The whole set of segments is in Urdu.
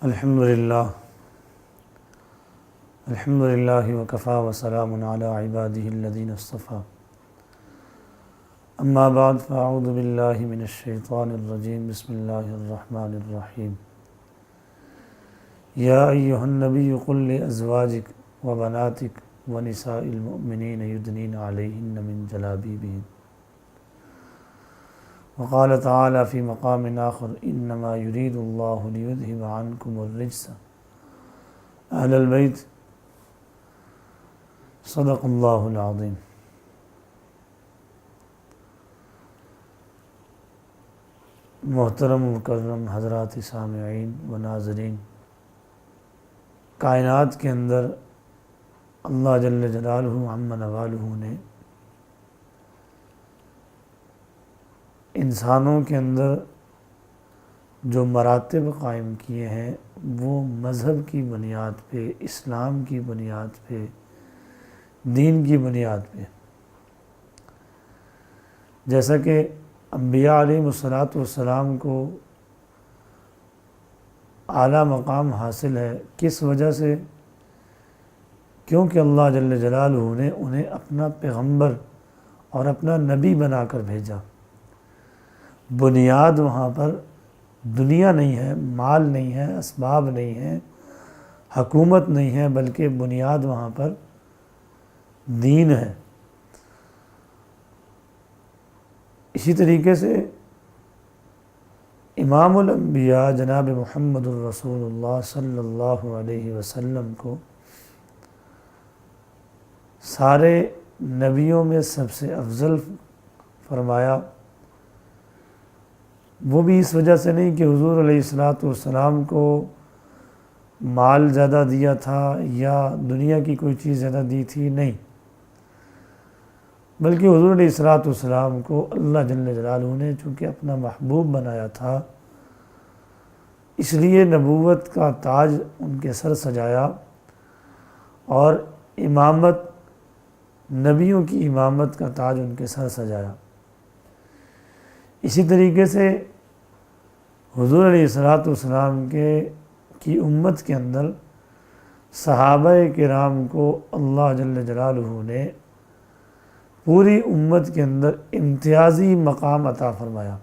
الحمدللہ وکفی وسلام علی عبادہ الذین اصطفیٰ اما بعد فاعوذ باللہ من الشیطان الرجیم بسم اللہ الرحمن الرحیم یا ایہا النبی قل لازواجک وبناتک ونساء المؤمنین یدنین علیہن من جلابیبہن وقال تعالی فی مقام آخر انما یرید اللہ لیذہب عنکم الرجس اہل البیت صدق اللہ العظیم۔ محترم مکرم حضرات سامعین و ناظرین، کائنات کے اندر اللہ جل جلالہ عم نوالہ نے انسانوں کے اندر جو مراتب قائم کیے ہیں وہ مذہب کی بنیاد پہ، اسلام کی بنیاد پہ، دین کی بنیاد پہ۔ جیسا کہ انبیاء علیہ الصلاۃ کو اعلیٰ مقام حاصل ہے، کس وجہ سے؟ کیونکہ اللہ جل جلالہ نے انہیں اپنا پیغمبر اور اپنا نبی بنا کر بھیجا۔ بنیاد وہاں پر دنیا نہیں ہے، مال نہیں ہے، اسباب نہیں ہے، حکومت نہیں ہے، بلکہ بنیاد وہاں پر دین ہے۔ اسی طریقے سے امام الانبیاء جناب محمد الرسول اللہ صلی اللہ علیہ وسلم کو سارے نبیوں میں سب سے افضل فرمایا۔ وہ بھی اس وجہ سے نہیں کہ حضور علیہ السلام کو مال زیادہ دیا تھا یا دنیا کی کوئی چیز زیادہ دی تھی، نہیں، بلکہ حضور علیہ السلام کو اللہ جل جلالہ نے چونکہ اپنا محبوب بنایا تھا، اس لیے نبوت کا تاج ان کے سر سجایا اور امامت، نبیوں کی امامت کا تاج ان کے سر سجایا۔ اسی طریقے سے حضور علیہ السلام کی امت کے اندر صحابہ کرام کو اللہ جل جلالہ نے پوری امت کے اندر امتیازی مقام عطا فرمایا۔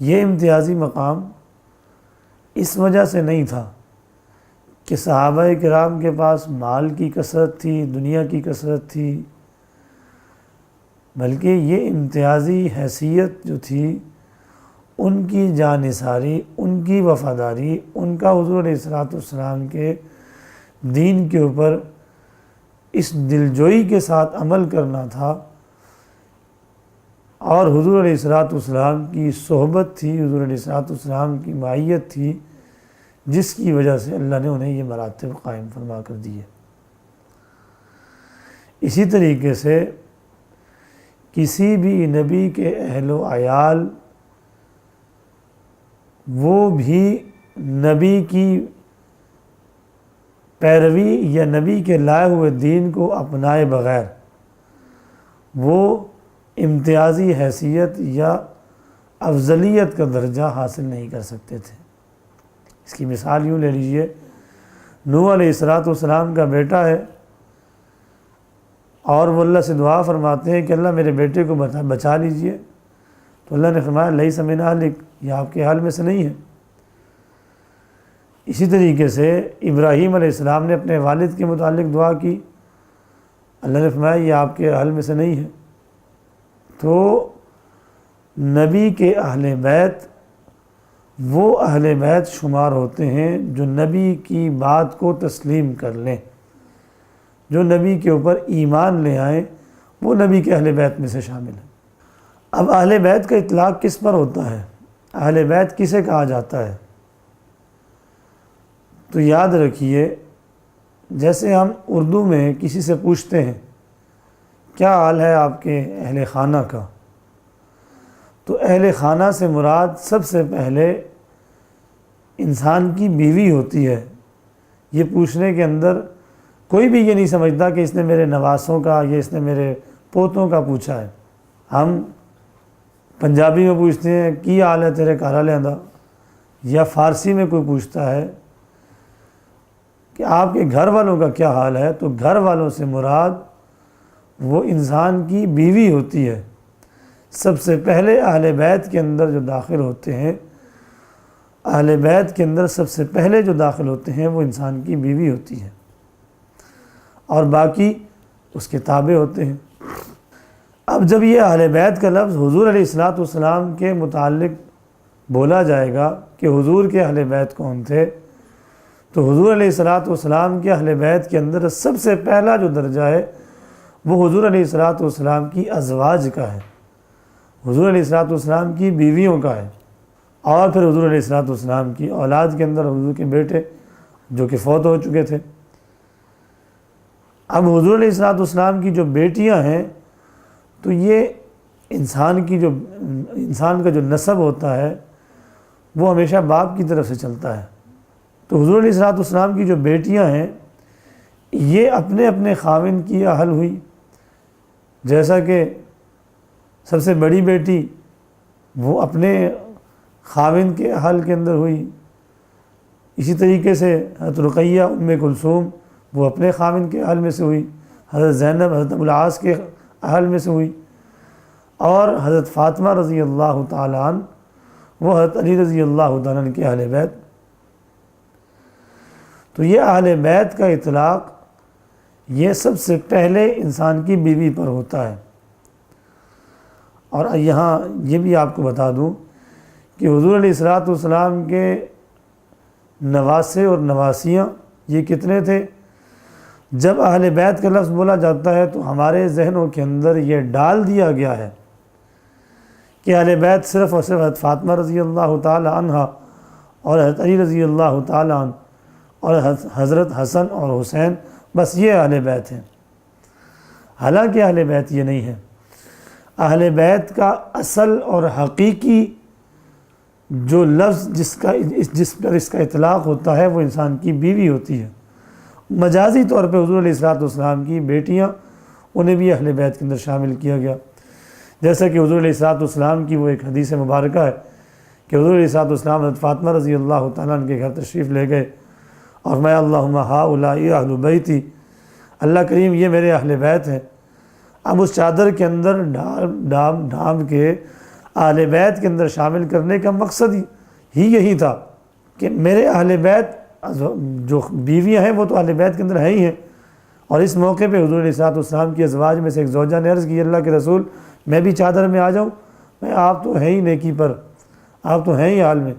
یہ امتیازی مقام اس وجہ سے نہیں تھا کہ صحابہ کرام کے پاس مال کی کثرت تھی، دنیا کی کثرت تھی، بلکہ یہ امتیازی حیثیت جو تھی ان کی جانثاری، ان کی وفاداری، ان کا حضور علیہ السلام کے دین کے اوپر اس دلجوئی کے ساتھ عمل کرنا تھا، اور حضور علیہ السلام کی صحبت تھی، حضور علیہ السلام کی معیت تھی، جس کی وجہ سے اللہ نے انہیں یہ مراتب قائم فرما کر دیے۔ اسی طریقے سے کسی بھی نبی کے اہل و عیال وہ بھی نبی کی پیروی یا نبی کے لائے ہوئے دین کو اپنائے بغیر وہ امتیازی حیثیت یا افضلیت کا درجہ حاصل نہیں کر سکتے تھے۔ اس کی مثال یوں لے لیجئے، نوح علیہ السلام کا بیٹا ہے اور وہ اللہ سے دعا فرماتے ہیں کہ اللہ میرے بیٹے کو بچا لیجئے، تو اللہ نے فرمایا لیس من اہلک، یہ آپ کے حال میں سے نہیں ہے۔ اسی طریقے سے ابراہیم علیہ السلام نے اپنے والد کے متعلق دعا کی، اللہ نے فرمایا یہ آپ کے اہل میں سے نہیں ہے۔ تو نبی کے اہل بیت وہ اہل بیت شمار ہوتے ہیں جو نبی کی بات کو تسلیم کر لیں، جو نبی کے اوپر ایمان لے آئیں، وہ نبی کے اہل بیت میں سے شامل ہیں۔ اب اہل بیت کا اطلاق کس پر ہوتا ہے؟ اہل بیت کسے کہا جاتا ہے؟ تو یاد رکھیے، جیسے ہم اردو میں کسی سے پوچھتے ہیں کیا حال ہے آپ کے اہل خانہ کا، تو اہل خانہ سے مراد سب سے پہلے انسان کی بیوی ہوتی ہے۔ یہ پوچھنے کے اندر کوئی بھی یہ نہیں سمجھتا کہ اس نے میرے نواسوں کا یا اس نے میرے پوتوں کا پوچھا ہے۔ ہم پنجابی میں پوچھتے ہیں کی حال ہے تیرے گھر والے دا، یا فارسی میں کوئی پوچھتا ہے کہ آپ کے گھر والوں کا کیا حال ہے، تو گھر والوں سے مراد وہ انسان کی بیوی ہوتی ہے۔ سب سے پہلے اہل بیت کے اندر جو داخل ہوتے ہیں، اہل بیت کے اندر سب سے پہلے جو داخل ہوتے ہیں وہ انسان کی بیوی ہوتی ہے، اور باقی اس کے تابع ہوتے ہیں۔ اب جب یہ اہل بیت کا لفظ حضور علیہ الصلوۃ والسلام کے متعلق بولا جائے گا کہ حضور کے اہل بیت کون تھے، تو حضور علیہ الصلوۃ والسلام کے اہل بیت کے اندر سب سے پہلا جو درجہ ہے وہ حضور علیہ الصلوۃ والسلام کی ازواج کا ہے، حضور علیہ الصلوۃ والسلام کی بیویوں کا ہے، اور پھر حضور علیہ الصلوۃ والسلام کی اولاد کے اندر حضور کے بیٹے جو کہ فوت ہو چکے تھے۔ اب حضور علیہ الصلوۃ والسلام کی جو بیٹیاں ہیں، تو یہ انسان کا جو نسب ہوتا ہے وہ ہمیشہ باپ کی طرف سے چلتا ہے۔ تو حضور علیہ الصلوۃ والسلام کی جو بیٹیاں ہیں یہ اپنے اپنے خاوند کی اہل ہوئی، جیسا کہ سب سے بڑی بیٹی وہ اپنے خاوند کے اہل کے اندر ہوئی، اسی طریقے سے حضرت رقیہ ام کلثوم وہ اپنے خاوند کے اہل میں سے ہوئی، حضرت زینب حضرت ابو العاص کے اہل میں سے ہوئی، اور حضرت فاطمہ رضی اللہ تعالیٰ عنہ وہ حضرت علی رضی اللہ تعالیٰ عنہ کے اہل بیت۔ تو یہ اہل بیت کا اطلاق یہ سب سے پہلے انسان کی بیوی پر ہوتا ہے۔ اور یہاں یہ بھی آپ کو بتا دوں کہ حضور علیہ الصلوۃ والسلام کے نواسے اور نواسیاں یہ کتنے تھے؟ جب اہل بیت کا لفظ بولا جاتا ہے تو ہمارے ذہنوں کے اندر یہ ڈال دیا گیا ہے کہ اہل بیت صرف اور صرف حضرت فاطمہ رضی اللہ تعالی عنہ اور حضرت علی رضی اللہ تعالی عنہ اور حضرت حسن اور حسین، بس یہ اہل بیت ہیں۔ حالانکہ اہل بیت یہ نہیں ہے۔ اہل بیت کا اصل اور حقیقی جو لفظ جس پر اس کا اطلاق ہوتا ہے وہ انسان کی بیوی ہوتی ہے۔ مجازی طور پہ حضور علیہ الصلوۃ والسلام کی بیٹیاں انہیں بھی اہل بیت کے اندر شامل کیا گیا، جیسا کہ حضور علیہ الصلوۃ والسلام کی وہ ایک حدیث مبارکہ ہے کہ حضور علیہ الصلوۃ والسلام حضرت فاطمہ رضی اللہ تعالیٰ عنہ کے گھر تشریف لے گئے اور میں اللہم ہؤلاء اہل بیتی، اللہ کریم یہ میرے اہل بیت ہیں۔ اب اس چادر کے اندر ڈھانپ کے اہل بیت کے اندر شامل کرنے کا مقصد ہی یہی تھا کہ میرے اہل بیت جو بیویاں ہیں وہ تو اہل بیت کے اندر ہیں ہی ہیں۔ اور اس موقع پہ حضور علیہ الصلوۃ والسلام کی ازواج میں سے ایک زوجہ نے عرض کی، اللہ کے رسول میں بھی چادر میں آ جاؤں؟ میں آپ تو ہیں ہی نیکی پر، آپ تو ہیں ہی حال میں۔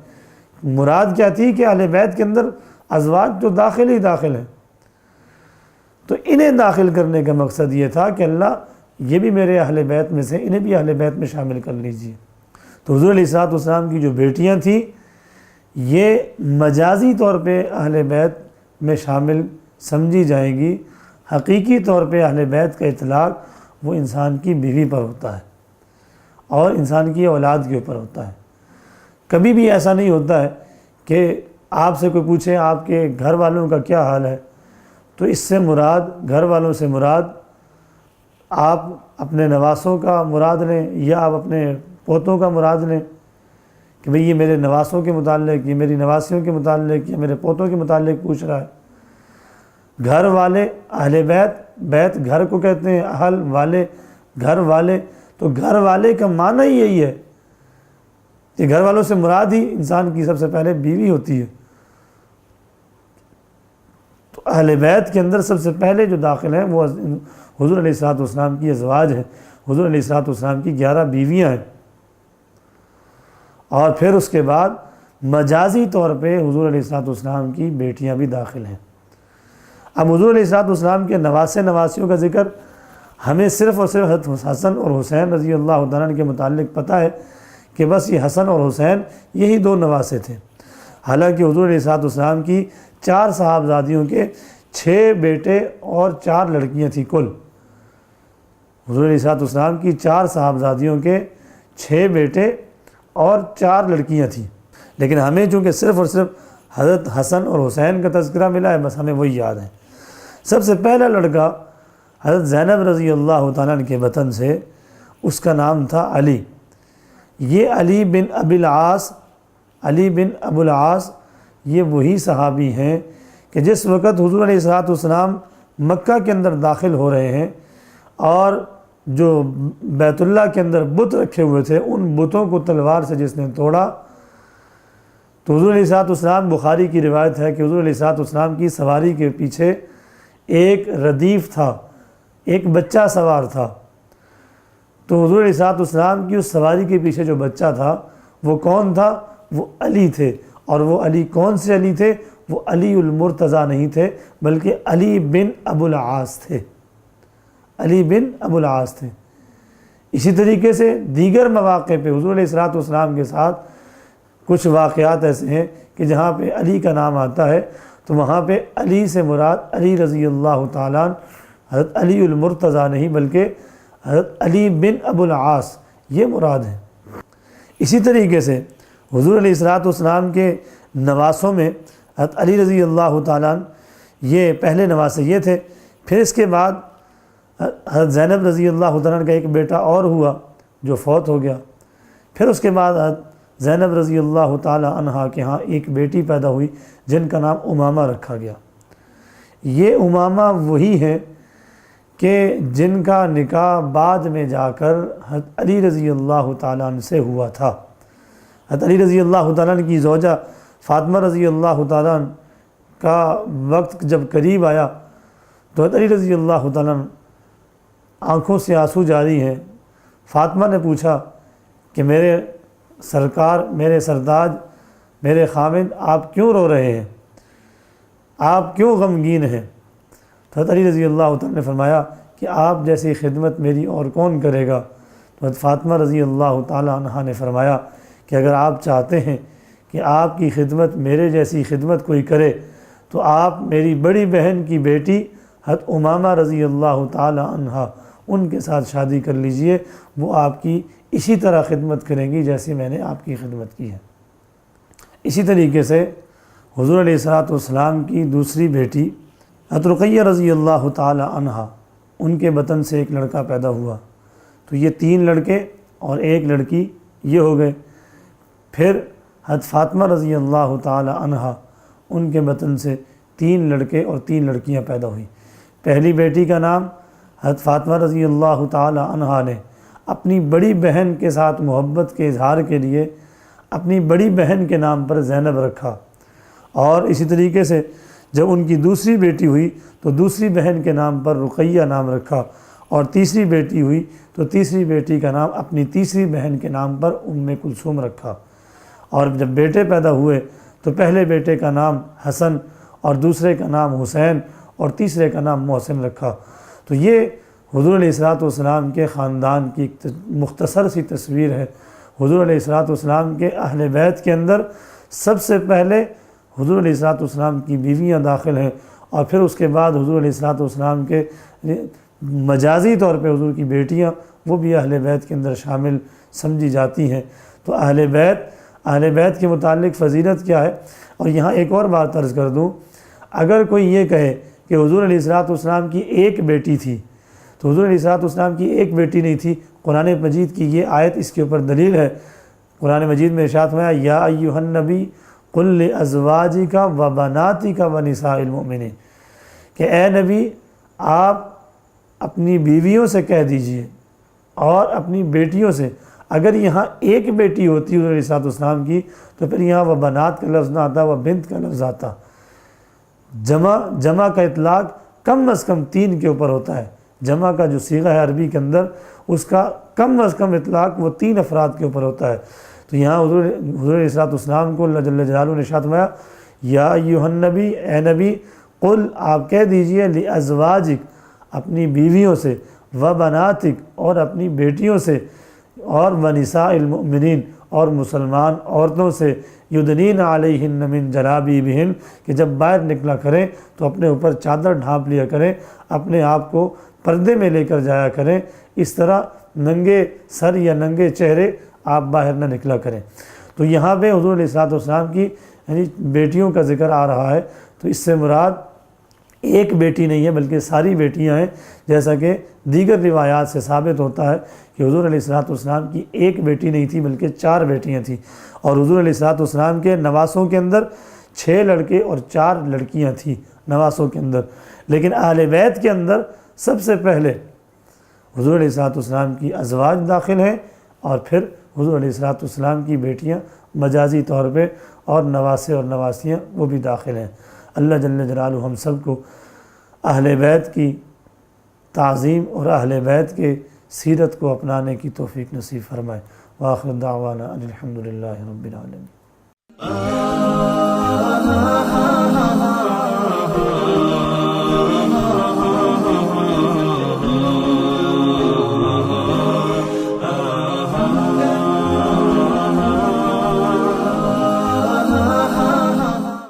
مراد کیا تھی کہ اہل بیت کے اندر ازواج تو داخل ہی داخل ہیں، تو انہیں داخل کرنے کا مقصد یہ تھا کہ اللہ یہ بھی میرے اہل بیت میں سے، انہیں بھی اہل بیت میں شامل کر لیجیے۔ تو حضور علیہ الصلوۃ والسلام کی جو بیٹیاں تھیں یہ مجازی طور پہ اہل بیت میں شامل سمجھی جائیں گی، حقیقی طور پہ اہل بیت کا اطلاق وہ انسان کی بیوی پر ہوتا ہے اور انسان کی اولاد کے اوپر ہوتا ہے۔ کبھی بھی ایسا نہیں ہوتا ہے کہ آپ سے کوئی پوچھے آپ کے گھر والوں کا کیا حال ہے، تو اس سے مراد، گھر والوں سے مراد آپ اپنے نواسوں کا مراد لیں یا آپ اپنے پوتوں کا مراد لیں کہ بھئی یہ میرے نواسوں کے متعلق، یہ میری نواسیوں کے متعلق، یہ میرے پوتوں کے متعلق پوچھ رہا ہے۔ گھر والے، اہل بیت گھر کو کہتے ہیں، اہل والے گھر والے، تو گھر والے کا معنی ہی یہی ہے کہ گھر والوں سے مراد ہی انسان کی سب سے پہلے بیوی ہوتی ہے۔ تو اہل بیت کے اندر سب سے پہلے جو داخل ہیں وہ حضور علیہ الصلوۃ والسلام کی ازواج ہیں، حضور علیہ الصلوۃ والسلام کی 11 بیویاں ہیں، اور پھر اس کے بعد مجازی طور پہ حضور علیہ الصلوۃ والسلام کی بیٹیاں بھی داخل ہیں۔ اب حضور علیہ الصلوۃ والسلام کے نواسیوں کا ذکر ہمیں صرف اور صرف حضرت حسن اور حسین رضی اللہ تعالیٰ عنہ کے متعلق پتہ ہے کہ بس یہ حسن اور حسین یہی 2 نواسے تھے، حالانکہ حضور علیہ الصلوۃ والسلام کی 4 صاحبزادیوں کے 6 بیٹے اور 4 لڑکیاں تھیں کل۔ حضور علیہ الصلوۃ والسلام کی 4 صاحبزادیوں کے 6 بیٹے اور 4 لڑکیاں تھیں، لیکن ہمیں چونکہ صرف اور صرف حضرت حسن اور حسین کا تذکرہ ملا ہے، بس ہمیں وہی یاد ہے۔ سب سے پہلا لڑکا حضرت زینب رضی اللہ تعالیٰ عنہ کے وطن سے، اس کا نام تھا علی۔ یہ علی بن ابی العاص علی بن ابو العاص یہ وہی صحابی ہیں کہ جس وقت حضور علیہ الصلوۃ والسلام مکہ کے اندر داخل ہو رہے ہیں اور جو بیت اللہ کے اندر بت رکھے ہوئے تھے ان بتوں کو تلوار سے جس نے توڑا، تو حضور علیہ الصلوۃ والسلام، بخاری کی روایت ہے کہ حضور علیہ الصلوۃ والسلام کی سواری کے پیچھے ایک ردیف تھا، ایک بچہ سوار تھا، تو حضور علیہ الصلوۃ والسلام کی اس سواری کے پیچھے جو بچہ تھا وہ کون تھا؟ وہ علی تھے۔ اور وہ علی کون سے علی تھے؟ وہ علی المرتضیٰ نہیں تھے بلکہ علی بن ابو العاص تھے، علی بن ابو العاص تھے۔ اسی طریقے سے دیگر مواقع پہ حضور علیہ الصلوۃ والسلام کے ساتھ کچھ واقعات ایسے ہیں کہ جہاں پہ علی کا نام آتا ہے تو وہاں پہ علی سے مراد علی رضی اللہ تعالیٰ عنہ، حضرت علی المرتضیٰ نہیں بلکہ حضرت علی بن ابو العاص یہ مراد ہے۔ اسی طریقے سے حضور علیہ الصلوۃ والسلام کے نواسوں میں حضرت علی رضی اللہ تعالیٰ عنہ یہ پہلے نواسے یہ تھے، پھر اس کے بعد حضرت زینب رضی اللہ تعالیٰ عنہ کا ایک بیٹا اور ہوا جو فوت ہو گیا، پھر اس کے بعد حضرت زینب رضی اللہ تعالیٰ عنہا کے ہاں ایک بیٹی پیدا ہوئی جن کا نام امامہ رکھا گیا۔ یہ امامہ وہی ہیں کہ جن کا نکاح بعد میں جا کر حضرت علی رضی اللہ تعالیٰ عنہ سے ہوا تھا۔ حضرت علی رضی اللہ تعالیٰ عنہ کی زوجہ فاطمہ رضی اللہ تعالیٰ عنہ کا وقت جب قریب آیا تو حضرت علی رضی اللہ تعالیٰ عنہ آنکھوں سے آنسو جاری ہیں۔ فاطمہ نے پوچھا کہ میرے سرکار، میرے سرداج، میرے خامد، آپ کیوں رو رہے ہیں؟ آپ کیوں غمگین ہیں؟ تو حضرت علی رضی اللہ تعالیٰ نے فرمایا کہ آپ جیسی خدمت میری اور کون کرے گا؟ تو حضرت فاطمہ رضی اللہ تعالیٰ عنہا نے فرمایا کہ اگر آپ چاہتے ہیں کہ آپ کی خدمت میرے جیسی خدمت کوئی کرے تو آپ میری بڑی بہن کی بیٹی حضرت امامہ رضی اللہ تعالیٰ عنہا ان کے ساتھ شادی کر لیجئے، وہ آپ کی اسی طرح خدمت کریں گی جیسے میں نے آپ کی خدمت کی ہے۔ اسی طریقے سے حضور علیہ الصلوۃ والسلام کی دوسری بیٹی حضرت رقیہ رضی اللہ تعالیٰ عنہا، ان کے بطن سے ایک لڑکا پیدا ہوا، تو یہ 3 لڑکے اور 1 لڑکی یہ ہو گئے۔ پھر حضرت فاطمہ رضی اللہ تعالیٰ عنہا، ان کے بطن سے 3 لڑکے اور 3 لڑکیاں پیدا ہوئیں۔ پہلی بیٹی کا نام حضرت فاطمہ رضی اللہ تعالیٰ عنہا نے اپنی بڑی بہن کے ساتھ محبت کے اظہار کے لیے اپنی بڑی بہن کے نام پر زینب رکھا، اور اسی طریقے سے جب ان کی دوسری بیٹی ہوئی تو دوسری بہن کے نام پر رقیہ نام رکھا، اور تیسری بیٹی ہوئی تو تیسری بیٹی کا نام اپنی تیسری بہن کے نام پر ام کلثوم رکھا۔ اور جب بیٹے پیدا ہوئے تو پہلے بیٹے کا نام حسن اور دوسرے کا نام حسین اور تیسرے کا نام محسن رکھا۔ تو یہ حضور علیہ الصلوۃ والسلام کے خاندان کی ایک مختصر سی تصویر ہے۔ حضور علیہ الصلوۃ والسلام کے اہل بیت کے اندر سب سے پہلے حضور علیہ الصلوۃ والسلام کی بیویاں داخل ہیں، اور پھر اس کے بعد حضور علیہ الصلوۃ والسلام کے مجازی طور پہ حضور کی بیٹیاں وہ بھی اہل بیت کے اندر شامل سمجھی جاتی ہیں۔ تو اہل بیت کے متعلق فضیلت کیا ہے؟ اور یہاں ایک اور بات عرض کر دوں، اگر کوئی یہ کہے کہ حضور علیہ الصلوۃ والسلام کی ایک بیٹی تھی، تو حضور علیہ الصلوۃ والسلام کی ایک بیٹی نہیں تھی۔ قرآن مجید کی یہ آیت اس کے اوپر دلیل ہے۔ قرآن مجید میں ارشاد فرمایا یا ایھا النبی قل لازواجک و بناتک و نساء المؤمنین، کہ اے نبی آپ اپنی بیویوں سے کہہ دیجئے اور اپنی بیٹیوں سے، اگر یہاں ایک بیٹی ہوتی حضور علیہ الصلوۃ والسلام کی تو پھر یہاں وہ بنات کا لفظ نہ آتا، وہ بنت کا لفظ آتا۔ جمع کا اطلاق کم از کم 3 کے اوپر ہوتا ہے۔ جمع کا جو صیغہ ہے عربی کے اندر اس کا کم از کم اطلاق وہ 3 افراد کے اوپر ہوتا ہے۔ تو یہاں حضور علیہ الصلوۃ والسلام کو اللہ جل جلالہ نے ارشاد فرمایا یا ایھا النبی، اے نبی، قل آپ کہہ دیجئے لازواجک اپنی بیویوں سے، و بناتک اور اپنی بیٹیوں سے، اور ونساء المؤمنین اور مسلمان عورتوں سے، یدنین علیہن من جلابیبہن کہ جب باہر نکلا کریں تو اپنے اوپر چادر ڈھانپ لیا کریں، اپنے آپ کو پردے میں لے کر جایا کریں، اس طرح ننگے سر یا ننگے چہرے آپ باہر نہ نکلا کریں۔ تو یہاں پہ حضور علیہ الصلوۃ والسلام کی یعنی بیٹیوں کا ذکر آ رہا ہے، تو اس سے مراد ایک بیٹی نہیں ہے بلکہ ساری بیٹیاں ہیں، جیسا کہ دیگر روایات سے ثابت ہوتا ہے کہ حضور علیہ الصلوۃ والسلام کی ایک بیٹی نہیں تھی بلکہ 4 بیٹیاں تھیں، اور حضور علیہ الصلوۃ والسلام کے نواسوں کے اندر 6 لڑکے اور 4 لڑکیاں تھیں نواسوں کے اندر، لیکن اہل بیت کے اندر سب سے پہلے حضور علیہ الصلوۃ والسلام کی ازواج داخل ہیں، اور پھر حضور علیہ الصلوۃ والسلام کی بیٹیاں مجازی طور پہ، اور نواسے اور نواسیاں وہ بھی داخل ہیں۔ اللہ جل جلالہ ہم سب کو اہل بیت کی تعظیم اور اہل بیت کے سیرت کو اپنانے کی توفیق نصیب فرمائے۔ وآخر دعوانا ان الحمد للہ رب العالمین۔